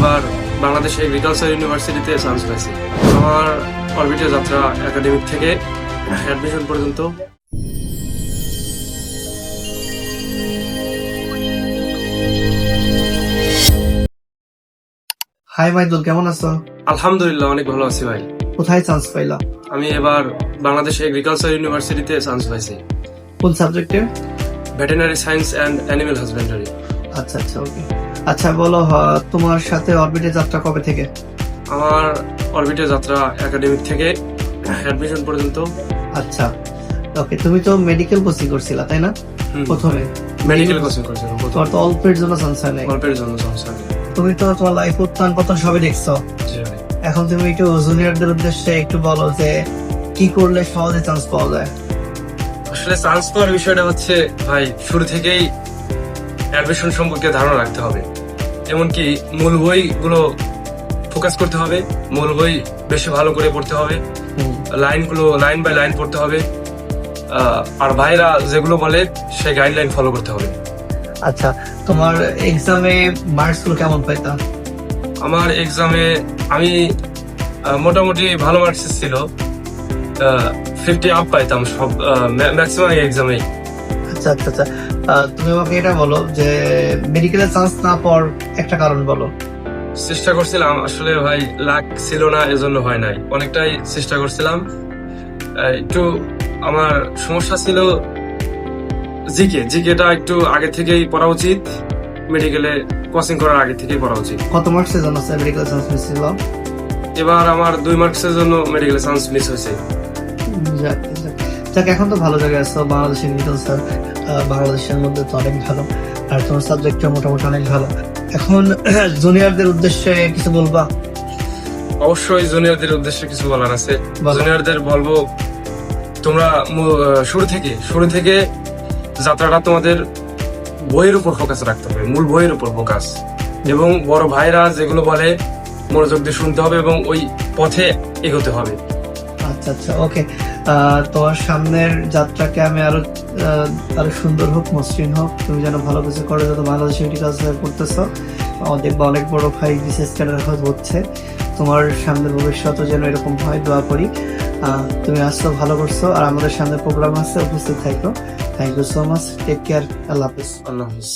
এবার বাংলাদেশ এগ্রিকালচার ইউনিভার্সিটিতে চান্স পাইছি। আমার অরবিটে যাত্রা একাডেমিক থেকে অ্যাডমিশন পর্যন্ত। হাই মাইদুল, কেমন আছো? আলহামদুলিল্লাহ, অনেক ভালো আছি ভাই। কোথায় চান্স পাইলা? আমি এবার বাংলাদেশ এগ্রিকালচার ইউনিভার্সিটিতে চান্স পাইছি। কোন সাবজেক্টে? Veterinary science and animal husbandry. আচ্ছা আচ্ছা, ওকে। আচ্ছা বলো, তোমার সাথে অরবিটে যাত্রা কবে থেকে? আমার অরবিটে যাত্রা একাডেমিক থেকে অ্যাডমিশন পর্যন্ত। আচ্ছা, ওকে। তুমি তো মেডিকেল কোচিং করছিলা, তাই না? প্রথমে মেডিকেল কোচিং করছিলাম। তোমার তো অল্পের জন্য চান্স হয় নাই। অল্পের জন্য চান্স হয়নি। তুমি তো তোমার লাইফ উত্থান পতন সবই দেখছো। জি ভাই। এখন তুমি একটু জুনিয়রদের উদ্দেশ্যে একটু বলো যে কি করলে সহজে চান্স পাওয়া যায়। আসলে চান্স পাওয়ার বিষয়টা হচ্ছে ভাই, শুরু থেকেই অ্যাডমিশন সম্পর্কে ধারণা রাখতে হবে। এমনকি মূল বইগুলো ফোকাস করতে হবে, মূল বই বেশি ভালো করে পড়তে হবে, লাইনগুলো লাইন বাই লাইন পড়তে হবে, আর ভাইরা যেগুলো বলে সেই গাইডলাইন ফলো করতে হবে। আচ্ছা, তোমার এক্সামে মার্কস গুলো কেমন পাইতা? আমার এক্সামে আমি মোটামুটি ভালো মার্কস ছিল, 50 আপ পাইতাম সব ম্যাক্সিমাম এক্সামে। আচ্ছা আচ্ছা আচ্ছা, তুমি আমাকে এটা বলো যে মেডিকেলের চান্স না পাওয়ার একটা কারণ বলো। চেষ্টা করছিলাম, আসলে ভাই লাক ছিল না, এজন্য হয় নাই। অনেকটাই চেষ্টা করছিলাম। একটু আমার সমস্যা ছিল জিকেটা একটু আগে থেকেই পড়া উচিত, মেডিকেলে কোচিং করার আগে থেকেই পড়া উচিত। কত মার্কসের জন্য মেডিকেল চান্স মিস ছিল? এবার আমার 2 মার্কসের জন্য মেডিকেলে চান্স মিস হয়েছে। যাক যাক যাক, এখন তো ভালো জায়গায় আছো। বাংলাদেশের এগ্রিকালচার বাংলাদেশের মধ্যে তো অনেক ভালো, আর তোমার সাবজেক্টটা মোটামুটি অনেক ভালো। এখন জুনিয়রদের উদ্দেশ্যে কিছু বলবা? অবশ্যই জুনিয়রদের উদ্দেশ্যে কিছু বলার আছে। বলো। জুনিয়রদের বলবো, তোমরা শুরু থেকে যাত্রাটা তোমাদের বইয়ের উপর ফোকাস রাখতে হবে, মূল বইয়ের উপর ফোকাস, এবং বড় ভাইরা যেগুলো বলে মনোযোগ দিয়ে শুনতে হবে এবং ওই পথে এগোতে হবে। আচ্ছা আচ্ছা, ওকে। তোমার সামনের যাত্রাকে আমি আরো সুন্দর হোক, মসৃণ হোক। তুমি যেন ভালো কিছু করো, যত বাংলাদেশ এগ্রিকালচার করতেছো, দেখবা অনেক বড় ভাই বিশেষ ক্যাডার হচ্ছে। তোমার সামনের ভবিষ্যৎ যেন এরকম হয়, দোয়া করি। তুমি আসছো, ভালো করছো, আর আমাদের সামনে প্রোগ্রাম আছে, উপস্থিত থাকো। Thank you so much, take care, আল্লাহ হাফিজ। আল্লাহ হাফিজ।